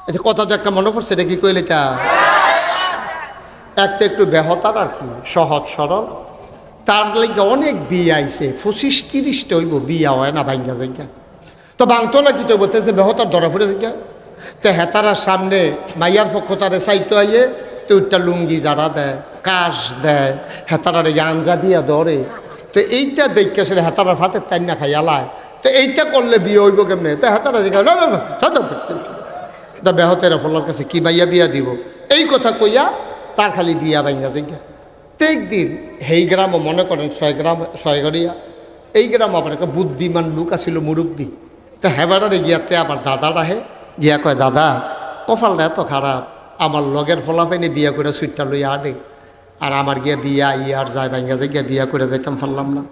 আচ্ছা, কথা তো একটা মনে পড়ছে, এটা কি কইলে তা একটা একটু বেহতার আর কি, সহজ সরল। তার লাগে অনেক বিয়ে আইছে, 25-30টা হইব, বিয়া হয় না, ভাঙ্গা জায়গা তো ভাঙতো না, কি তো বলতেছে বেহতার ধরা পড়ে জায়গা। তো হেতারার সামনে মাইয়ার পক্ষ তারে চাইতো আইয়ে, তো ওইটা লুঙ্গি যারা দেয়, কাশ দেয়, হেতারারে আঞ্জা দিয়া ধরে। তো এইটা দেখে আসলে হেতারার হাতের টাইনা খাই আলায়। তো এইটা করলে বিয়ে হইব কেমনে? তো হেতারা তা বেহতেরা ফলার কাছে কি মাইয়া বিয়া দিব, এই কথা কইয়া তার খালি বিয়া ভাঙ্গা জায়গা। প্রত্যেক দিন এই গ্রামও মনে করেন 6 গ্রাম 6 গড়িয়া, এই গ্রাম আবার একটা বুদ্ধিমান লোক আছিল, মুরব্বী। তা হেবারে গিয়াতে আবার দাদার আহে, গিয়া কয়, দাদা কপালটা এত খারাপ, আমার লগের ফলাফাইনি বিয়া করে সুইটটা লইয়া আনে, আর আমার গিয়া বিয়া আর যায় ভাঙ্গা যায়, গিয়া বিয়া করে যাইতাম পারলাম না।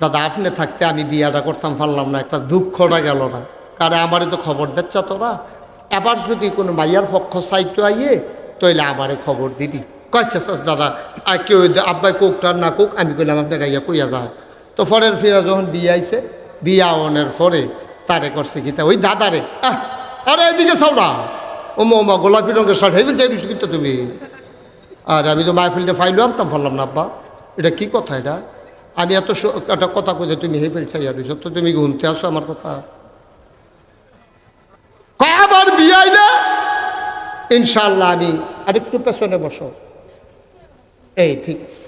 দাদা আপনি থাকতে আমি বিয়াটা করতাম পারলাম না, একটা দুঃখটা গেল না। কারণ আমারই তো খবর দিচ্ছ তোরা, এবার যদি কোনো মাইয়ার পক্ষ চাইতো আইয়ে তইলে আমারে খবর দিবি। কয়েছে দাদা আর কেউ আব্বাই কোকটার না কোক, আমি কইলাম আপনার গাইয়া কইয়া যায়। তো ফরের ফিরা যখন বিয়ে আইছে, বিয়া অনের পরে তারে করছে কি, তা ওই দাদারে আরে এদিকে চাওড়া ওমা গোলাপি রঙের শার্ট হেবিল চাই কিন্তু তুমি। আর আমি তো মাহফিলটা ফাইলও আনতাম পারলাম না, আব্বা এটা কি কথা, এটা আমি এত একটা কথা কই যে তুমি হেফেল চাই আর সত্য তুমি ঘুমতে আসো আমার কথা। কয়বার বিয়ে আইলে ইনশাল্লাহ আমি আরেকটু পেছনে বসো, এই ঠিক আছে।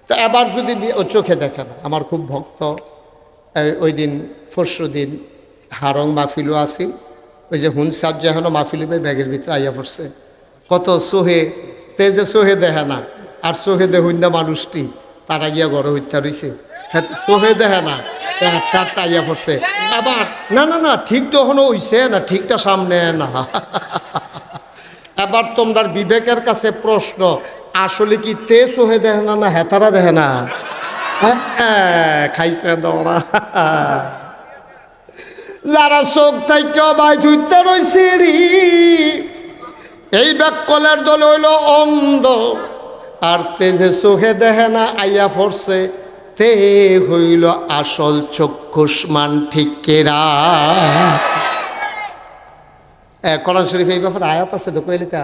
তো এবার যদি ও চোখে দেখে না, আমার খুব ভক্ত, ওই দিন পরশু দিন হারং মাহফিলও আসি, ওই যে হুন সাহ যেন মাহফিল ব্যাগের ভিতরে আইয়া পড়ছে, কত সোহে তেজে সোহে দেখে না, আর সোহে দেখুন না মানুষটি তারা গিয়া গড় হইতে রইছে, হ্যাঁ সোহে দেখে না, কারটা আইয়া পড়ছে। আবার না না না ঠিক তো এখনো হইছে না, ঠিকটা সামনে না। এবার তোমরা বিবেকের কাছে প্রশ্ন, আসলে কি তে সোহে দেখে না, না হেতারা দেখে না? খাইছে দৌড়া। যারা চোখ থাইকা বাই ধুইতে রইছে রি, এই ব্যাককলের দল হইল অন্ধ, আর তেজে চোখে দেখে না আইয়া পড়ছে, তে হইল আসল চক্ষুষ্মান, ঠিক কেরা? কোরআন শরীফ এই ব্যাপারে আয়াত আছে তো, কইলে তা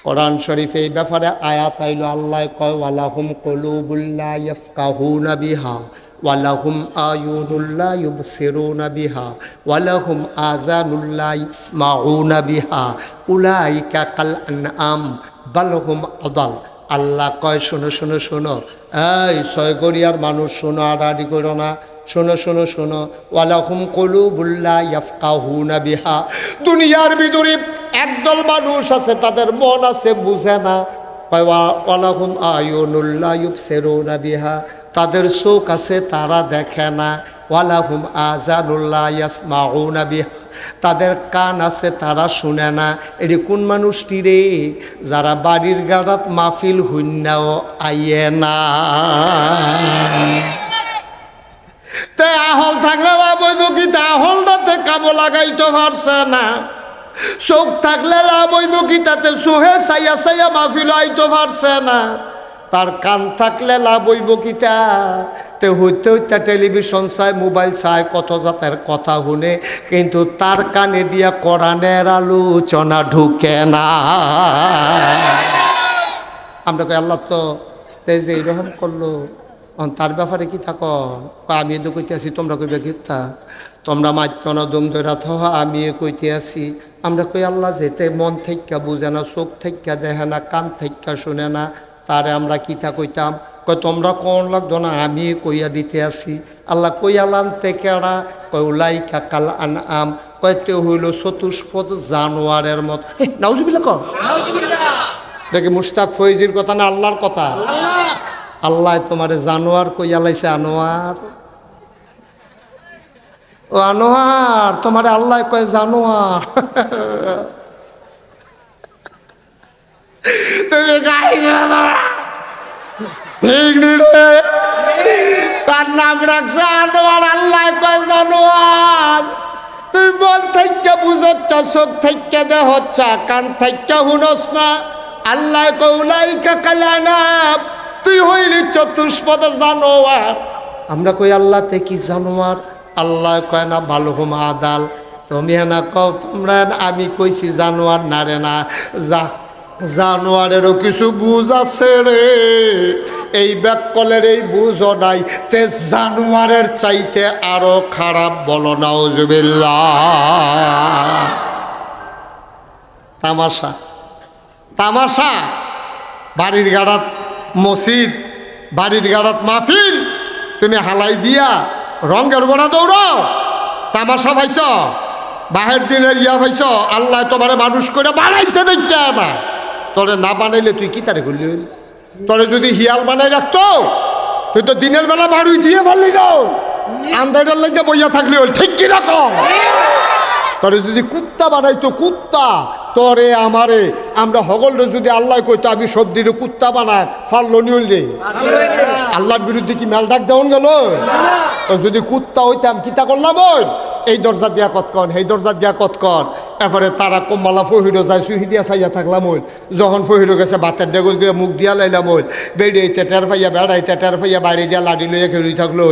কোরআন শরীফ এই ব্যাপারে আয়াত আইলো, আল্লাহ কয় ওয়ালাহুম কুলুবুল্লা ইয়াফকাহুনা বিহা ওয়ালাহুম আয়ুনুল্লা ইউবসিরুনা বিহা ওয়ালাহুম আযানুল্লা ইসমাউনা বিহা উলাইকা কাল আনআম বাল হুম আদাল। আল্লাহ কয় শোনো শোনো শোনো, এই 6 গড়িয়ার মানুষ শোনো, আড়াআড়ি করো না, শোনো শোনো শোনো, ওয়ালাহুম কুলুবুল্লা ইয়াফকাহুনা বিহা, দুনিয়ার ভিতরে একদল মানুষ আছে তাদের মন আছে বুঝে না, ওয়ালাহুম আয়ুনুল্লা ইউবসিরুনা বিহা, তাদের চোখ আছে তারা দেখে না, ওয়ালাহুম আযানুল্লা ইয়াসমাউনা বিহা, তাদের কান আছে তারা শুনে না। এটি কোন মানুষটি রে? যারা বাড়ির গাড়াত মাহফিল হইনাও আইয়ে না। তে আহল থাকলে লাভ হইব কি, তা আহলটাতে কামো লাগাইতে পারছে না। চোখ থাকলে লাভ হইব কি, তাতে চোহে চাইয়া চাইয়া মাহফিল আইতে পারছে না। তার কান থাকলে লাভ হইব কি, তে হইতে হইতে টেলিভিশন চায়, মোবাইল চায়, কত জাতের কথা শুনে, কিন্তু তার কানে দিয়া কোরআনের আলোচনা ঢুকে না। আমরা কই আল্লাহ তো যে এইরকম করলো, তার ব্যাপারে কি থাকো? আমি তো কইতে আছি, তোমরা কইবে গীতা, তোমরা মাঝখানে দম ধরা থহ, আমি কইতে আছি। আমরা কই আল্লাহ যেতে মন থেকে বুঝে না, চোখ থেকে দেখে না, কান থেকে শুনে না, তারে আমরা কিতা কইতাম? কই তোমরা কোন লাগতো না, আমি কইয়া দিতে আছি। আল্লাহ কইয়ালাম তেকেরা, কই উলাইকা কাল আনআম, কয়তে হইল চতুষ্পদ জানোয়ারের মত। নাউজুবিল্লাহ কর, দেখি মুশতাক ফৈজির কথা না আল্লাহর কথা? আল্লাহ তোমারে জানোয়ার কইয়া লাইছে, আনোয়ার ও আনোয়ার, তোমারে আল্লাহ কয় জানোয়ার। তুমি তার নাম রাখছে আনোয়ার, আল্লাহ কয় জানোয়ার। তুই মন থেকে বুঝচ্ছ, চোখ থেকে দেহচ্ছ, কান থেকে শুনস না। আল্লাহ কয় উলাইকা কাল আনআম, তুই হইলি চতুষ্পদ জানোয়ার। আমরা কই আল্লাহ তে কি জানোয়ার? আল্লাহ কয় না বাল হুম আদাল, তুমি না কও তোমরা, আমি কইছি জানোয়ার না রে না, জানোয়ারেরও কিছু বুঝ আছে রে, এই ব্যাককলের এই বুঝও নাই, তে জানোয়ারের চাইতে আরো খারাপ, বলো নাউজুবিল্লাহ। তামাশা তামাশা, বাড়ির গাড়াত মসজিদ, বাড়ির গাড়াত মাহফিল, তুমি হালাই দিয়া রঙের গোড়া দৌড়াও, তামাশা পাইছ, বাহের দিনের ইয়া পাইছ। আল্লাহ তোমারে মানুষ করে বানাইছে দেখতে না, তোরে না বানাইলে তুই কি তারে করলি? তোরে যদি হিয়াল বানাই রাখতো তুই তো দিনের বেলা বাড়ি দিয়ে পারলি না, আন্দারের লেগে বইয়া থাকলি, ঠিক কি রকম? তোরে যদি কুত্তা বানাইতো, কুত্তা তোরে আমারে, আমরা হগলরে যদি আল্লাহ কইতো আমি সব দিনে কুত্তা বানায় ফারলো নিউল রে, আল্লাহর বিরুদ্ধে কি মেল ডাক দেওয়ান গেল? যদি কুত্তা হইতাম কিতা করলাম? ওই এই দরজা দিয়া কতক্ষণ, এই দরজা দিয়া কতক্ষণ, এরপরে তারা কম্মালা ফহিরো যায়, সুহি দিয়া চাইয়া থাকলাম। ওই যখন ফহিরো গেছে বাতের ডেগল দিয়ে মুখ দিয়া লাইলাম। ওই বেড়াইতে টের পাইয়া, বেড়াইতে টের পাইয়া বাইরে দিয়া লাড়ি লইয়া খেলুই থাকলো।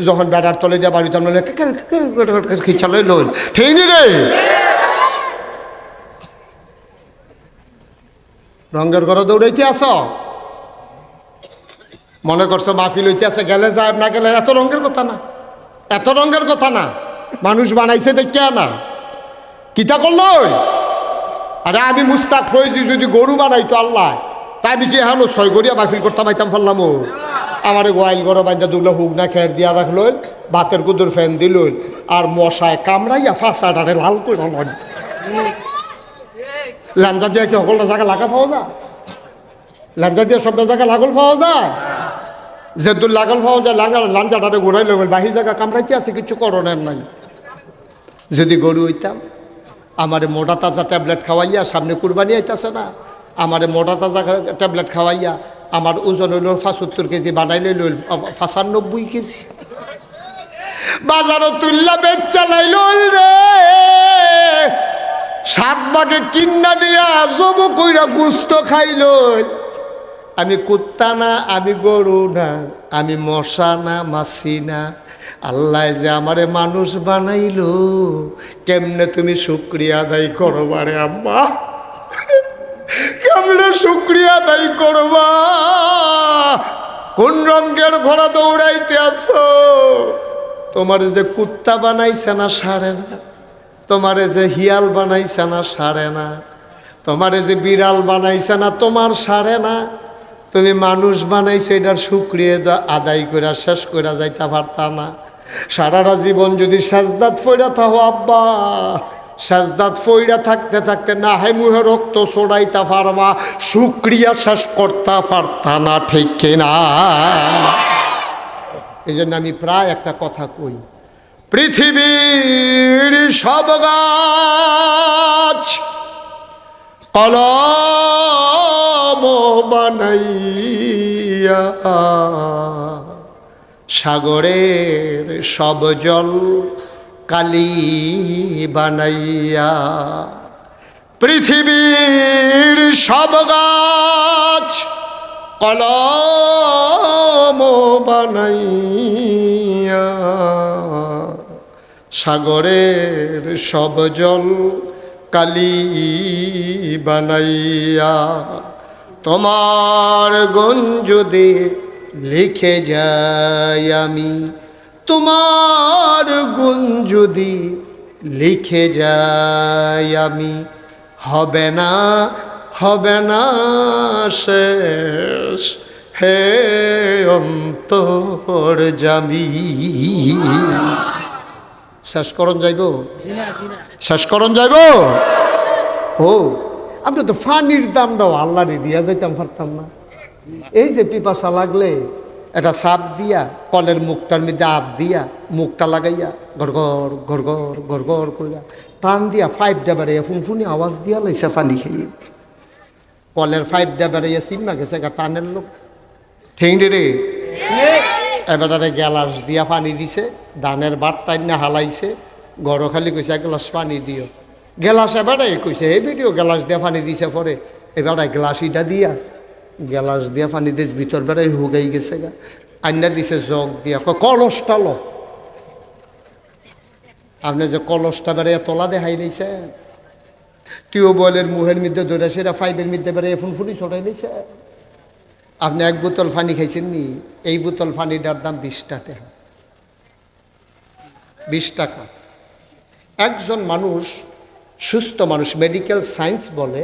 যখন বেড়ার তলে দিয়া বাড়ি থাকলো খিচা লইল, ঠিক নি রে? রঙের ঘরে দৌড়াইতে আস, মনে করছো মাহফিল হইতে আছে, গেলে যায় না গেলে, এত রঙের কথা না, এত রঙের কথা না। মানুষ বানাইছে দেখে না, কিতা করলো? আরে আমি মুস্তাক ফৈজি যদি গরু বানাইতো আল্লাহ, তাই আমি কি হানো 6 গড়িয়া মাহফিল করতাম, আইতাম ফেললাম। আমারে গোয়াইল গরো বান্ধা দুগুলো হুক না খের দিয়া রাখলো, বাতের কুদুর ফ্যান দিল, আর মশায় কামড়াইয়া ফাঁসাটারে লাল করে ল্যাঞ্জা দিয়া কি সকলটা জায়গা লাগা পাওয়া যায়? ল্যাঞ্জা দিয়া সবটা জায়গা লাগল পাওয়া যায়? যে দূর লাগল পাওয়া যায়, লাঞ্জাটারে ঘুরাই লইল, বাহি জায়গা কামড়াইতে আছে, কিছু করণের নাই। যদি গরু হইতাম, আমারে মোটা তাজা ট্যাবলেট খাওয়াইয়া, সামনে কুরবানি আইতাছে না, আমারে মোটা তাজা ট্যাবলেট খাওয়াইয়া আমার ওজন হইল 75 কেজি, বানাইলে লইল 95 কেজি, বাজারও তুললা বেচ চালাইল রে, 7 ভাগে কিন্না দিয়া জব কইরা গুস্ত খাইল। আমি কুত্তা না, আমি গরু না, আমি মশা না, মাছি না, আল্লাহ যে আমারে মানুষ বানাইলো, কেমনে তুমি শুকরিয়া আদায় করবা রে আম্মা? কেমনে শুকরিয়া আদায় করবা? কোন রঙের ঘোড়া দৌড়াইতে আসো? তোমারে যে কুত্তা বানাইছে না সারে না, তোমারে যে হিয়াল বানাইছে না সারে না, তোমারে যে বিড়াল বানাইছে না তোমার সারে না, তুমি মানুষ বানাইছো, এটার শুকরিয়া আদায় করে শেষ করে যাইতে পারতা না? সারাটা জীবন যদি সাজদাত ফইরা থাকো আব্বা, সাজদাত ফইরা থাকতে থাকতে না হয় মুহে রক্ত ছড়াইতে পারবা, শুকরিয়া শেষ করতে পারতা না, ঠিক কিনা? এই জন্য আমি প্রায় একটা কথা কই, পৃথিবীর সব গাছ কলম বানাইয়া, সাগরের সব জল কালি বানাইয়া, পৃথিবীর সব গাছ কলম বানাইয়া, সাগরের সব জল কালি বানাইয়া, তোমার গুণ যদি লিখে যাই আমি, তোমার গুণ যদি লিখে যাই আমি, হবে না, হবে না শেষ, হে অন্তর্যামী। শেষ করণ যাইব, শেষ করণ যাইব। ও আমরা তো ফানির দামটাও আল্লাহরে দিয়া যাইতাম পারতাম না? এই যে পিপাসা লাগলে একটা সাপ দিয়া কলের মুখটার মধ্যে হাত দিয়া মুখটা লাগাইয়া গড়গড় গড়গড় গড়গড় করিয়া টান দিয়া 5টা বেড়াইয়া ফুনফুনি আওয়াজ দিয়া লাইছে পানি খাইয়ে, কলের 5টা বেড়াইয়া সিমা গেছে একটা টানের লোক, ঠিক রে? এবারে গ্যালাস দিয়া পানি দিছে, ধানের বাট টাইনা হালাইছে, গড় খালি কইছে 1 গ্লাস পানি দিও, গ্লাস এবারে কইছে এই ভিডিও গ্লাস দিয়া পানি দিছে, পরে এবারে গ্লাসিটা দিয়া গ্লাস দিয়া পানি দিস, ভিতর বেড়াই হুগাই গেছে গা, আইনা দিছে জগ দিয়া, কলসটা লো, আপনি যে কলসটা বেড়ে তলা দেখাই নিয়েছেন, টিউবওয়েলের মুহের মধ্যে ধরে সেটা পাইপের মধ্যে বেড়ে ফুনফুনি ছড়াই নিয়েছে। আপনি এক বোতল পানি খাইছেন নি? এই বোতল পানিটার দাম 20 টাকা। 20 টাকা। একজন মানুষ, সুস্থ মানুষ, মেডিকেল সায়েন্স বলে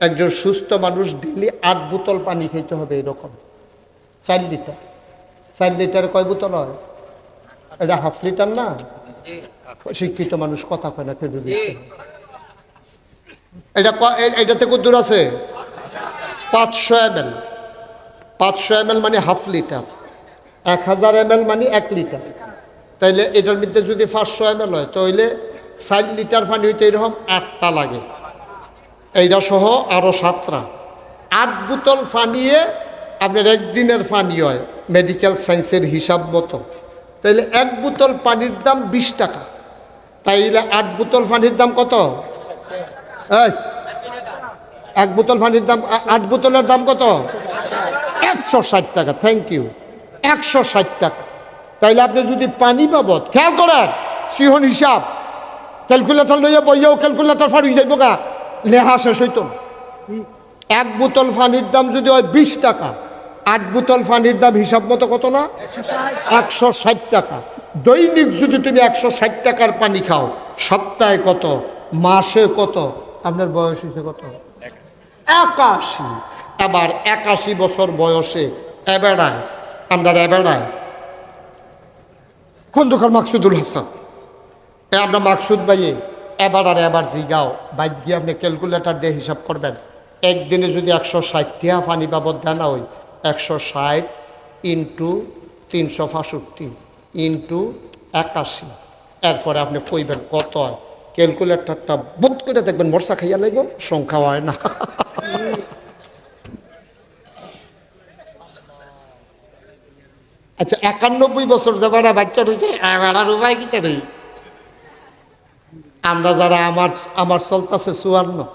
একজন সুস্থ মানুষ ডেইলি 8 বোতল পানি খেতে হবে, এরকম 4 লিটার। 4 লিটারে কয় বোতল হয়? এটা হাফ লিটার না? শিক্ষিত মানুষ কথা কয় না, খেতে দিচ্ছে। এটাতে কত দূর আছে? 500 ml। 500 ml মানে হাফ লিটার। 1000 ml মানে 1 লিটার। তাইলে এটার মধ্যে যদি 500 ml হয় তাহলে 4 লিটার পানি হইতে এরকম 8টা লাগে, এইটা সহ আরও 7টা। 8 বোতল পানিয়ে আপনার একদিনের পানি হয় মেডিকেল সায়েন্সের হিসাব মতো। তাইলে 1 বোতল পানির দাম 20 টাকা। তাইলে 8 বোতল পানির দাম কত? এই 1 বোতল পানির দাম, 8 বোতলের দাম কত? 160 টাকা। থ্যাংক ইউ, 160 টাকা। তাইলে আপনি যদি পানি বাবদ, খেয়াল করেন সিহন হিসাব, ক্যালকুলেটার লইয়া বইয়াও ক্যালকুলেটার ফাড়ি যাইব গা, লেহা শেষ হইত। 1 বোতল পানির দাম যদি হয় 20 টাকা, 8 বোতল পানির দাম হিসাব মতো কত না? 160 টাকা। দৈনিক যদি তুমি 160 টাকার পানি খাও, সপ্তাহে কত, মাসে কত, আপনার বয়স হয়েছে কত? 81। এবার 81 বছর বয়সে এবেড়ায়, আমরা এবেড়ায় খন্দকার মাকসুদুল হাসান, আমরা মাকসুদ ভাইয়ে এবার আর এবার জিগাও বাইক গিয়ে আপনি ক্যালকুলেটার দিয়ে হিসাব করবেন। একদিনে যদি 160 টাকা পানি বাবদ দেনা হয়, 160 ইন্টু 365 ইন্টু 81, এরপরে আপনি কইবেন কত হয়। ক্যালকুলেটারটা বোধ করে দেখবেন মরসা খাইয়া লাগবে, সংখ্যা হয় না। আচ্ছা 91 বছর যে বেড়া বাচ্চা রয়েছে, বেড়ার উপায় কিতে রই। আমরা যারা আমার চলতেছে 54,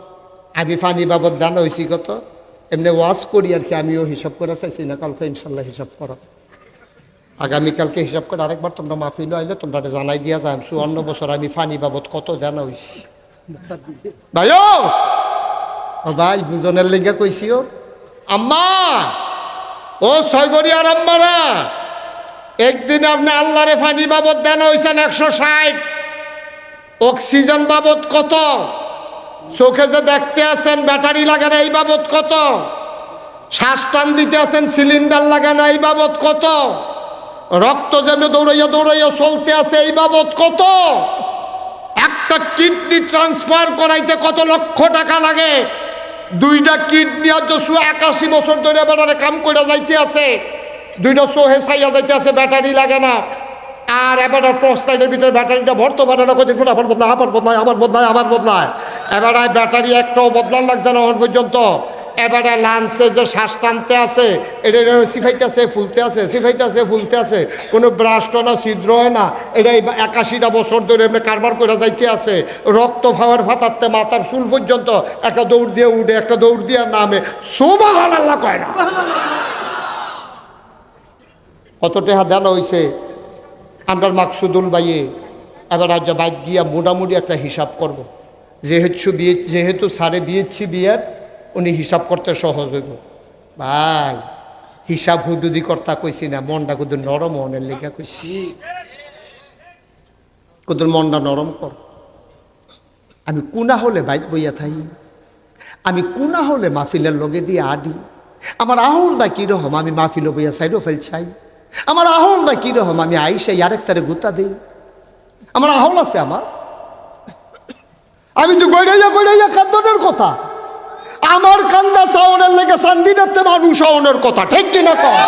আমি পানি বাবদ দানা হয়েছি কত, এমনি ওয়াশ করি আর কি। আমিও হিসাব করে চাইছি না, কালকে ইনশাল্লাহ হিসাব করো, আগামীকালকে হিসাব করে আরেকবার তোমরা মাহফিল আইলে তোমরা জানাই দিয়া যায় 54 বছর আমি পানি বাবদ কত জানা হয়েছি। ভাই ও ভাই বুঝনের লেগে কইছিও আম্মা, ও ছয়গড়িয়ার আম্মারা, একদিন আপনি আল্লাহরে পানি বাবদ দেন হয়েছেন 160। অক্সিজেন বাবদ কত? চোখে যে দেখতে আছেন ব্যাটারি লাগে না, এই বাবদ কত? শ্বাস টান দিতে আছেন সিলিন্ডার লাগে না, এই বাবদ কত? রক্ত যেমন দৌড়াইয়া দৌড়াইয়া চলতে আছে, এই বাবদ কত? একটা কিডনি ট্রান্সফার করাইতে কত লক্ষ টাকা লাগে? 2টা কিডনি আর 81 বছর ধরে বেটারে কাম করে যাইতে আছে, 2টা চোহে চাইয়া যাইতে আছে, ব্যাটারি লাগে না। আর এবার প্রস্তাইটের ভিতরে ব্যাটারিটা ভরতে পারে না, কদিন ফুট আবার বদলায়, আবার বদলায়, আবার বদলায়, আবার বদলায়। এবার ব্যাটারি একটাও বদলান লাগছে না এখন পর্যন্ত। এবারে লাঞ্চে যে শ্বাস টানতে আছে, এটা সিফাইতে আছে, ফুলতে আছে, সিফাইতে আছে, ফুলতে আছে, কোনো ব্রাশটা না, ছিদ্র হয় না। এটা 81টা বছর ধরে এমনি কারবার করে যাইতে আছে। রক্ত ফাওয়ার ফাটাতে মাথার চুল পর্যন্ত একটা দৌড় দিয়ে উঠে, একটা দৌড় দিয়ে নামে, সুবহানাল্লাহ কয় না। কত টাকা দেন হয়েছে আমরা মাকসুদুল ভাইয়ে। এবার আজ বাইক গিয়া মোটামুটি একটা হিসাব করব। যেহেতু সারে বিয়েছি বিয়ের, উনি হিসাব করতে সহজ হইব। ভাই হিসাব হুদুদি কর্তা কইছি না, মনটা কুদু নরম মনের লেখা কইছি, কুদুর মনটা নরম কর। আমি কুনা হলে বাইক বইয়া থাই, আমি কুনা হলে মাহফিলের লগে দিয়ে আডি। আমার আহলটা কীরকম, আমি মাহফিলে বইয়া সাইডও ফেলছাই। আমার আহলটা কীরকম, আমি আইসাই আরেক তারে গুতা দিই। আমার আহল আছে আমার, আমি তো গড়াইয়া গড়াইয়া কান্দনের কথা। আমার কান্দা সাউনের লেগে সান্দিনাতে মানুষ সাউনের কথা, ঠিক কিনা কম?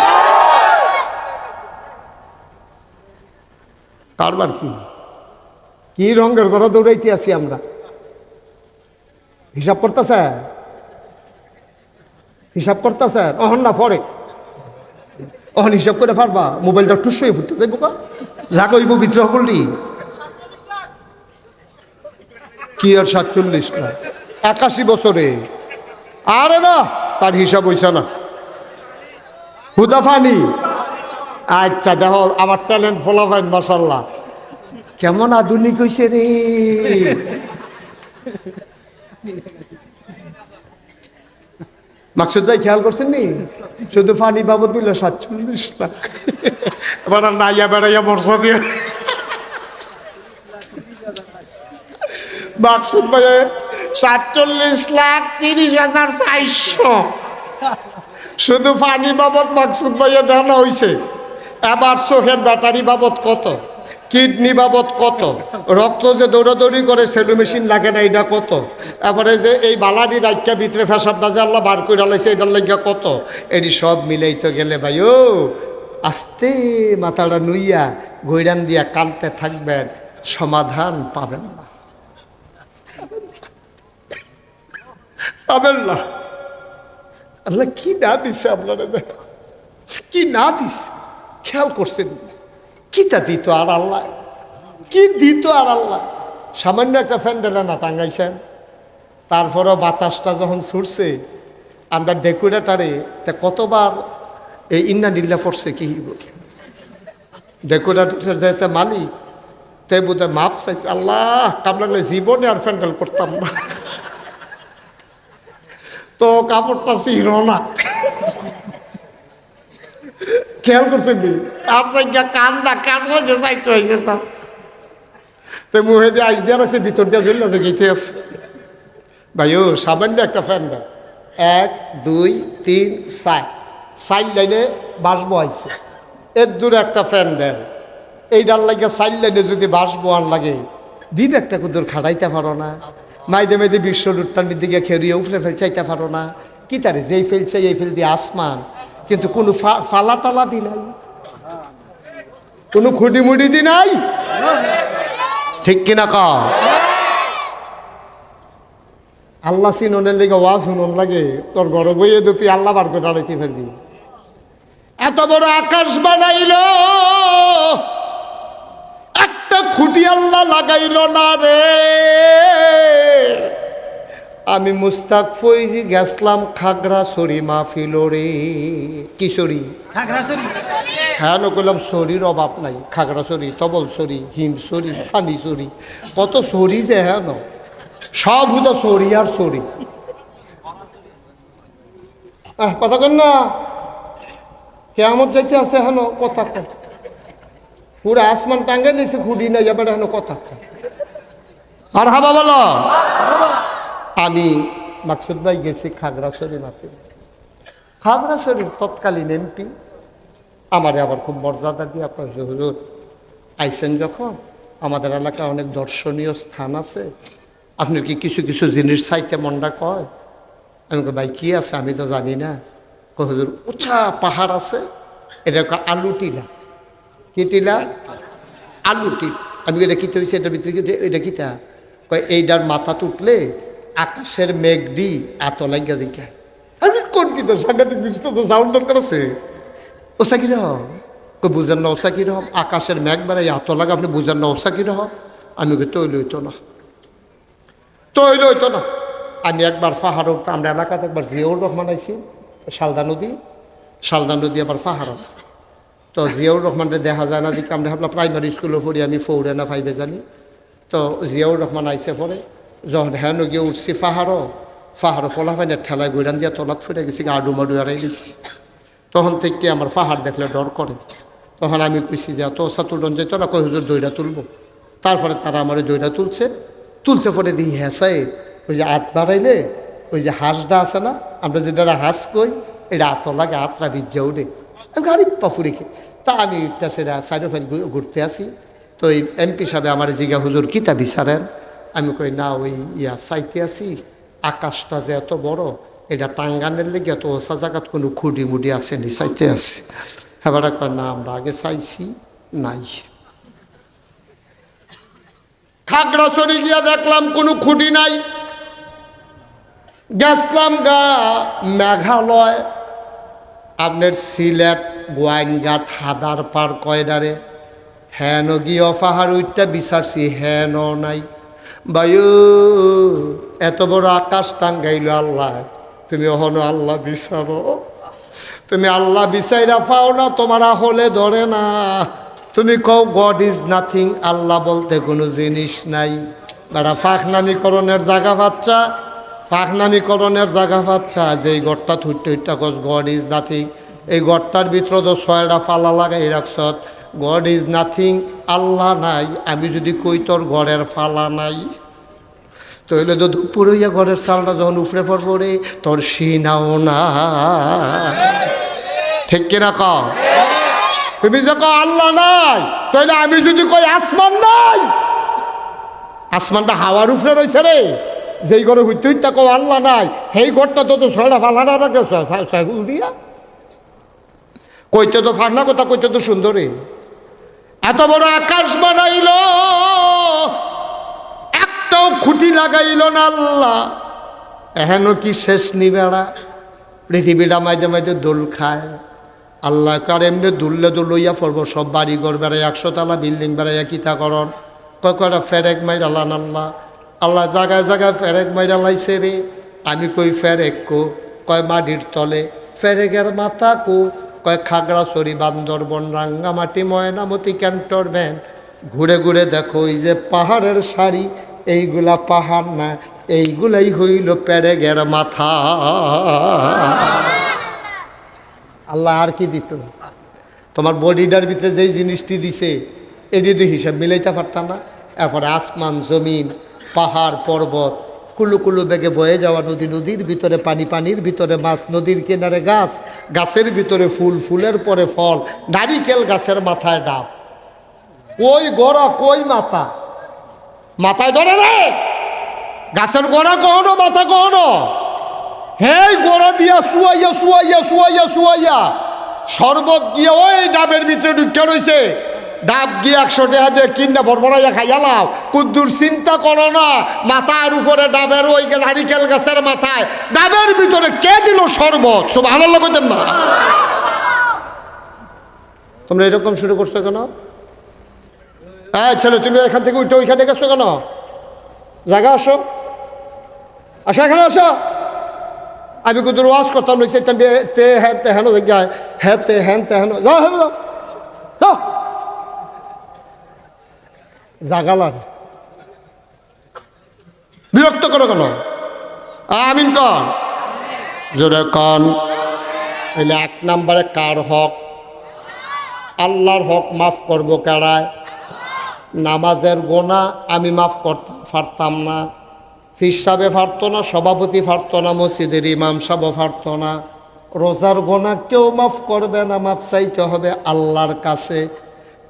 কারবার কি রঙের ঘরে দৌড়াইতে আছি আমরা। হিসাব করতেছে, হিসাব করতেছে অহন না পরে, অহন হিসাব করে পারবা? মোবাইলটা টুসই ফুটতে যাইব কা, যা কইব বিদ্রোহ করলি কি আর 47 না 81 বছরে। আরে না, তার হিসাব হইছে না, হুদাফানি। আচ্ছা দেখো আমার ট্যালেন্ট ফলাফাইন মাশাল্লাহ, কেমন আধুনিক হইছে রে। মাকসুদ ভাই খেয়াল করছেন নি, শুধু পানি বাবদ বলল 47 লাখ। এবার আর নাইয়া বেড়াইয়া বর্ষা দিয়ে মাকসুদ ভাইয়ের 47,30,400 শুধু পানি বাবদ মাকসুদ ভাইয়া দেওয়া হয়েছে। এবার চোখের ব্যাটারি বাবদ কত, কিডনি বাবদ কত, রক্ত যে দৌড়াদৌড়ি করে সেলু মেশিন লাগে না এটা কত, তারপরে যে এই বালাডি রাজ্যা ভিতরে ফেসাবটা যে আল্লাহ বার করে লাইছে এটার লাগিয়া কত, এটি সব মিলাইতে গেলে ভাই ও আস্তে মাথাটা নুইয়া গৈরান দিয়া কানতে থাকবেন, সমাধান পাবেন না, পাবেন না। আল্লাহ কি না দিছে আপনারা, কি না দিছে খেয়াল করছেন? কিটা দিত আর আল্লাহ, কি দিত আর আল্লাহ। সামান্য একটা ফ্যান্ডেলা না টাঙ্গাইছেন, তারপরও বাতাসটা যখন ছুটছে আমরা ডেকোরেটারে তা কতবার এই ইন্না নিল্লা পড়ছে কি ডেকোরেটর যেতে মালিক তে বোধ মাপ চাইছে, আল্লাহ কাম লাগলে জীবনে আর ফ্যান্ডেল করতাম না, তো কাপড়টা ছিল না। খেয়াল করছেন তার সংখ্যা কান্দা কাটবো যে চাইতে হয়েছে তার, তো মুহে দিয়ে আইস দেওয়া আছে ভিতর দিয়ে চললে যে গেতে আছে। ভাই ও সামান্য একটা ফ্যান্ডেল 1 2 3 4 লাইনে বাসবো আইছে, এর দূরে একটা ফ্যান্ডেল, এইটার লাগে 4 লাইনে যদি বাসবো আর লাগে বিবেকটা কুদুর খাটাইতে পারো না, মাইদে মাইদে বিশ্ব রুটটানির দিকে খেরিয়ে উফরে ফেলচাইতে পারো না, কি তারে যেই ফেলছে এই ফেল দিয়ে আসমান, কিন্তু কোনো ফালা টালা দি নাই, কোনো খুঁটি মুটি দি নাই, ঠিক কিনা ক? আল্লাহ চিননের লেগে ওয়াজ শুনন লাগে, তোর ঘরে বইয়ে তো তুই আল্লাহ বার করে দাঁড়াইতে পারবি। এত বড় আকাশ বানাইল, একটা খুঁটি আল্লাহ লাগাইল না রে। আমি মুস্তাক ফৈজি গেছলাম খাগড়াছড়ি মাহফিল রে, কিশোরী হ্যাঁ নকলাম শরীর অভাব নাই, খাগড়াছড়ি, তবলছড়ি, হিমছড়ি, ফানিছড়ি, কত ছড়ি যে হ্যাঁ ন সব হুদা ছড়ি আর ছড়ি। কথা কেন না কেমন যাইতে আছে হেন কথা কয়, পুরো আসমান টাঙ্গে নিয়েছে খুঁড়ি নাই এবার হেন কথা আর হাবা বলো। আমি মাকসুদ ভাই গেছি খাগড়াছড়ি মাহফিল, খাগড়াছড়ির তৎকালীন এমপি আমারে আবার খুব মর্যাদা দিয়ে আপনার হুজুর আইসেন যখন, আমাদের এলাকায় অনেক দর্শনীয় স্থান আছে, আপনি কি কিছু কিছু জিনিস চাইতে মনটা কয়? আমি ভাই কি আছে আমি তো জানি না। হুজুর উঁচা পাহাড় আছে, এটা আলু টিলা, কি টিলা? আলু টিলা। আমি এটা কিতে হয়েছে এটার ভিতরে, এটা কিতা কয় এইটার মাথা তুটলে আকাশের মেঘডি এত লাগিয়া দিকে। আমি কোন কিতা সাংঘাতিক জিনিস তো সাউন্ড দরকার আছে। ওসা কিরকম বুঝেন না? ওসা কিরকম আকাশের মেঘ বেড়াই এত লাগে, আপনি বুঝেন না ওসা কিরকম? আমি তৈল হইতো না, তৈল হইতো না। আমি একবার পাহাড় উঠতাম, আমরা এলাকাতে একবার জিয়াউর রহমান আইছি, শালদা নদী আবার পাহাড় আছে। তো জিয়াউর রহমানের দেখা যায় না দিকে, আমরা ভাবলাম প্রাইমারি স্কুলে পড়ি, আমি 4 না 5 জানি। তো জিয়াউর রহমান আইসে পরে যখন হ্যাঁ গিয়ে উঠছি পাহাড় ফলাফাইনের ঠেলায় গৈরান দিয়ে তলাত ফুটে গেছি, আডু মাডু এড়াই গেছি। তখন থেকে আমার পাহাড় দেখলে ডর করে। তখন আমি কইছি যে তো সাতুলন যেত না, কই হুজুর দইটা তুলবো। তারপরে তারা আমার দইটা তুলছে পরে দিই হ্যাঁসাই ওই যে হাত বাড়াইলে ওই যে হাঁসটা আছে না, আমরা যেটা হাঁস কই, এটা আত লাগে, আতরা ভিজা উঠে, আমি গাড়ি পাফুরিকে। তা আমি সেটা সাইড ফাইল ঘুরতে আসি। তো এই এমপি সাহেব আমার জিগা হুজুর কিতা বিচারেন? আমি কই না ওই চাইতে আসি, আকাশটা যে এত বড়, এটা টাঙ্গানের লেগে এত ওসা জায়গাত কোনো খুঁটি মুটি আসেনি, চাইতে আসি। হ্যাঁ কয় না আমরা আগে চাইছি নাই। খাগড়াছড়ি গিয়া দেখলাম কোনো খুঁটি নাই। গেছলাম মেঘালয়, আপনার সিলেট, গোয়াইনঘাট, হাদার পার কয়ডারে, হেন গিয়ে পাহাড় উঠটা বিচারছি, হেন নাই। বায়ু এত বড় আকাশ টাঙ্গাইল আল্লাহ, তুমি অহনো আল্লাহ বিচারো, তুমি আল্লাহ বিচাইরা পাও না, তোমার হলে ধরে না। তুমি কও গড ইজ নাথিং, আল্লাহ বলতে কোনো জিনিস নাই। বেড়া ফাঁকনামিকরণের জায়গা পাচ্ছা, ফাঁকনামিকরণের জায়গা পাচ্ছা যে এই গড়টা থুইটা থুইটা কস গড ইজ নাথিং। এই গড়টার ভিতরে তো 6টা ফালা লাগাই রাখছ, গড ইজ নাথিং, আল্লাহ নাই। আমি যদি কই তোর ঘরের ফালা নাই, তইলে তো দুপুর হইয়া ঘরের চালটা যখন উপরে পড়বো রে, তোর সিনাও না। ঠিক কিনা ক? তুমি যে কো আল্লাহ নাই, তাইলে আমি যদি কই আসমান নাই, আসমানটা হাওয়ার উপরে রয়েছে রে, যেই ঘরে হইতে হইতে কো আল্লাহ নাই, সেই ঘরটা তো 6টা ফালানা রাখে সাইকুল দিয়া। কইতে তো ফান্না কথা, কইতে তো সুন্দরী। এত বড় আকাশ বানাইল, একটাও খুঁটি লাগাইল না আল্লাহ। এহেন কি শেষ নিবেড়া, পৃথিবীটা মাঝে মাঝে দোল খায়। আল্লাহ কার এমনি দুললে দুলইয়া পড়ব, সব বাড়ি ঘর বেড়ায় 100 তলা বিল্ডিং বেড়াইয়া কিতা করন, কয়টা ফেরেক মাইরালান আল্লাহ। আল্লাহ জায়গায় জায়গায় ফেরেক মাইরালাইছে রে। আমি কই ফেরেক কো, কয় মাটির তলে। ফেরেকের মাথা কো, কয় খাগড়াছড়ি, বান্দরবন, রাঙ্গামাটি, ময়নামতি, ক্যান্টনমেন্ট। ঘুরে ঘুরে দেখো এই যে পাহাড়ের সারি, এইগুলা পাহাড় না, এইগুলাই হইল পেরেকের মাথা। আল্লাহ আর কি দিত? তোমার বডিটার ভিতরে যেই জিনিসটি দিছে এটি যদি হিসাব মিলাইতে পারতাম না। এরপরে আসমান, জমিন, পাহাড়, পর্বত, কুলু কুলু বেগে বয়ে যাওয়া নদী, নদীর ভিতরে পানি, পানির ভিতরে মাছ, নদীর কিনারে গাছ, গাছের ভিতরে ফুল, ফুলের পরে ফল, নারিকেল গাছের মাথায় ডাব। কই গোড়া কই মাথা? মাথায় ধরে রে, গাছের গোড়া কখনো, মাথা কখনো। হেই গোড়া দিয়া শুয়াইয়া শুয়াইয়া শুয়াইয়া শুয়াইয়া শরবত গিয়ে ওই ডাবের ভিতরে ঢুকে রয়েছে। ডাব গিয়ে 100 টাকা দিয়ে কিনা ভরভরাইয়া খাইয়ালাও। কুদ্দুর চিন্তা করো না, মাথার উপরে ডাবের ওই নারিকেল গাছের মাথায় ডাবের ভিতরে কে দিল শরবত? সুবহানাল্লাহ কইতেন না? তোমরা এরকম শুরু করছো কেন? হ্যাঁ ছেলে, তুমি এখান থেকে উঠে ওইখানে গেছো কেন? জায়গা আসো, আসো এখানে আসো। আমি কিন্তু ওয়াজ করতাম লইছে তে হ্যাঁ তে হেন জায়গায়, হ্যাঁ তে হ্যান তে হেন যাও, হ্যাঁ যাও জাগালার। বিরক্ত করো কেন? আমিন কন, জোরে কন। তাহলে 1 নম্বরে কার হক? আল্লাহর হক মাফ করবো কারায়? নামাজের গোনা আমি মাফ করতে পারতাম না, ফির সাহেবে পারতো না, সভাপতি পারতো না, মসজিদের ইমাম সাহেব পারতো না। রোজার গোনা কেউ মাফ করবে না, মাফ চাইতে হবে আল্লাহর কাছে।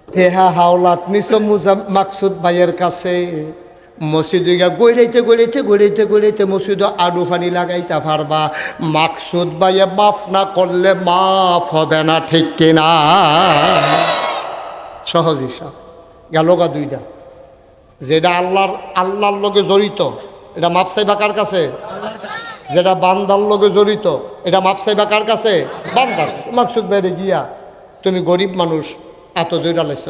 তেহা হাওলাত নিছো মাকসুদ ভাইয়ের কাছে। মসজিদে গিয়া গড়াইতে গড়াইতে গড়াইতে গড়াইতে মসজিদে আডু ফানি লাগাইতে পারবা। মাকসুদ ভাইয়ে মাফ না করলে মাফ হবে না, ঠিক কিনা? সহজ হিসাব গেল গা 2টা। যেটা আল্লাহর লগে জড়িত এটা মাপ চাইবা কার কাছে? যেটা বান্দার লগে জড়িত এটা মাপ চাইবা কার কাছে? বান্দার। মাকসুদ ভাইরে গিয়া তুমি গরিব মানুষ, এত দৈরা লাইছ,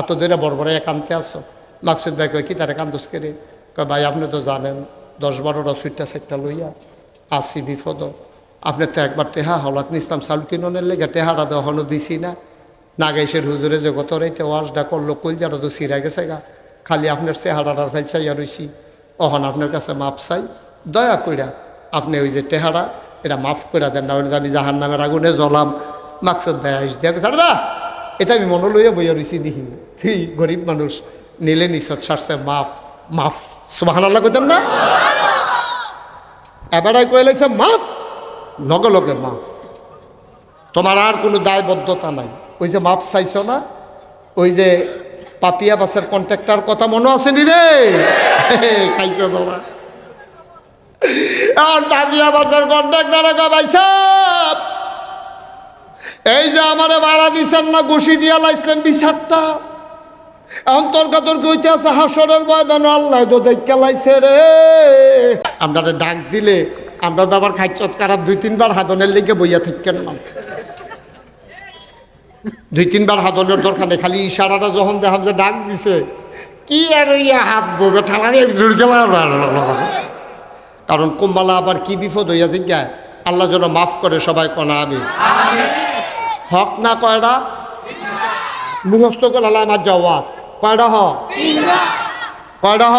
এত দৈরা বড় একান্তে আসো। মাকসুদ ভাই কয় কি তারা কান্দুস করে? কয় ভাই আপনি তো জানেন 10-12টা সুইটটা সেটটা লইয়া আসি বিপদ। আপনি তো একবার টেহা হলাত নিস্তাম চাল কিননের লেগে টেহাটা দেওয়ানো দিছি না। নাগাইশের হুজুরে যে গত রাইতে ওয়াজটা করলো, কইলজাটা তো সিরা গেছে গা, খালি আপনার চেহারাটার ফেল চাইয়া রইছি। অহন আপনার কাছে মাপ চাই, দয়া কইরা আপনি ওই যে টেহারা এটা মাফ করে দেন, না আমি জাহান নামের আগুনে জ্বলাম। মাকসুদ ভাই আইস দেখ দা, এটা আমি মনে লইয়া বইয়া রইছি দিহি, তুই গরিব মানুষ নিলে নিছত সারছে মাফ মাফ। সুবহানাল্লাহ কইতেন না? এবারে কয়ে লাইছে মাফ, লগে লগে মাফ। তোমার আর কোনো দায়বদ্ধতা নাই। ওই যে মাপ চাইছ না, ওই যে পাপিয়া বাসের কন্ট্রাক্টর কথা মনে আছে নি রে? খাইছ তোমার আর পাপিয়া বাসের কন্ট্রাক্টর ভাই সাহেব, এই যে আমারে ভাড়া দিচ্ছেন না, ঘুষি দিয়া লাইছেন 20,000 এখন তর্কাতর্কি হইতে আছে হাসরের ময়দানে। আল্লাহ তো দেখে লাইছে রে। আমরা ডাক দিলে আমরা তো আবার খাইচত কারাত 2-3 বার হাদনের লিগে বইয়া থাকেন না। 2-3 বার হাদনের দরকার নেই, খালি ইশারাটা যখন দেখাম যে ডাক দিছে কি আর ইয়া হাত ববে ঠালারে গেল। কারণ কুম্বালা আবার কি বিপদ হইয়া জিজ্ঞায়, আল্লাহ যেন মাফ করে সবাই কনা আমি। হক না কয়টা? মুখস্থ করে আমার জওয়াব কয়টা হ কয়টা হ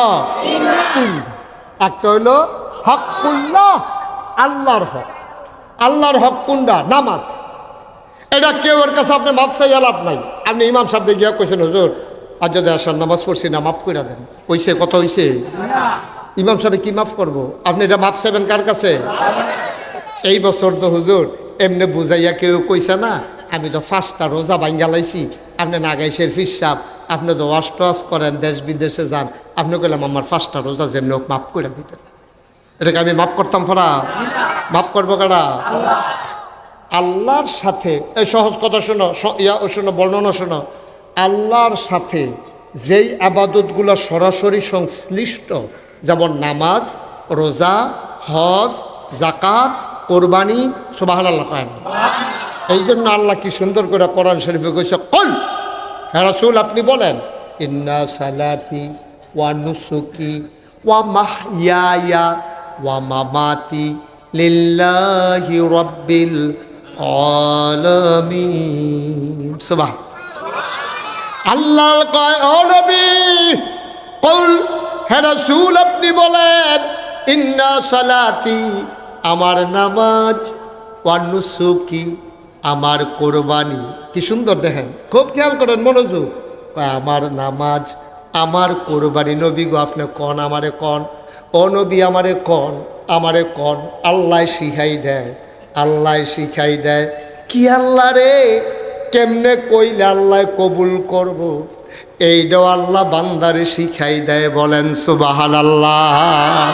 একটা হইল হকুল্লাহ, আল্লাহর হক। আল্লাহর হক কোনটা? নামাজ। এটা কেউ এর কাছে আপনি মাপ চাই লাভ নাই। আপনি ইমাম সাহেব গিয়া কইছেন হুজুর আর যদি আসার নামাজ পড়ছি না মাফ করে দেন, কইছে কত হইছে? ইমাম সাহেব কি মাফ করব? আপনি এটা মাপ চাইবেন কার কাছে? এই বছর তো হুজুর এমনি বুঝাইয়া কেউ কইছে না, আমি তো 5টা রোজা ভাঙ্গা লাইছি, আপনি নাগাইশের ফিরসাব, আপনি তো ওয়াশ টোয়াশ করেন, দেশ বিদেশে যান, আপনি কইলাম আমার 5টা রোজা যেমনি হোক মাফ করে দিবেন। এটাকে আমি মাফ করতাম ফরা? মাফ করবো কারা? আল্লাহর সাথে। এই সহজ কথা শোনো, শোনো, বর্ণনা শোনো। আল্লাহর সাথে যেই আবাদতগুলো সরাসরি সংশ্লিষ্ট, যেমন নামাজ, রোজা, হজ, যাকাত, কোরবানি, সুবহানাল্লাহ কয় না? এই জন্য আল্লাহ কি সুন্দর করে কোরআন শরীফে কইছে, কুল হে রাসূল আপনি বলেন, ইন্না সালাতি ওয়া নুসুকি ওয়া মাহইয়ায়া ওয়া মামাতি লিল্লাহি রাব্বিল আলামিন। সুবহান আল্লাহ কয়, ও নবী কুল হে রাসূল আপনি বলেন, ইন্না সালাতি আমার নামাজ, ওয়া নুসুকি আমার কোরবানি। কি সুন্দর দেখেন, খুব খেয়াল করেন, মনোযোগ। আমার নামাজ, আমার কোরবানি। নবী গো আপনি কন, আমারে কন। ও নবী আমারে কন, আমারে কন। আল্লাহ শিখাই দেয়, আল্লাহ শিখাই দেয়। কি আল্লাহ রে? কেমনে কইলে আল্লাহ কবুল করব? এইটাও আল্লাহ বান্দারে শিখাই দেয়। বলেন সুবহানাল্লাহ।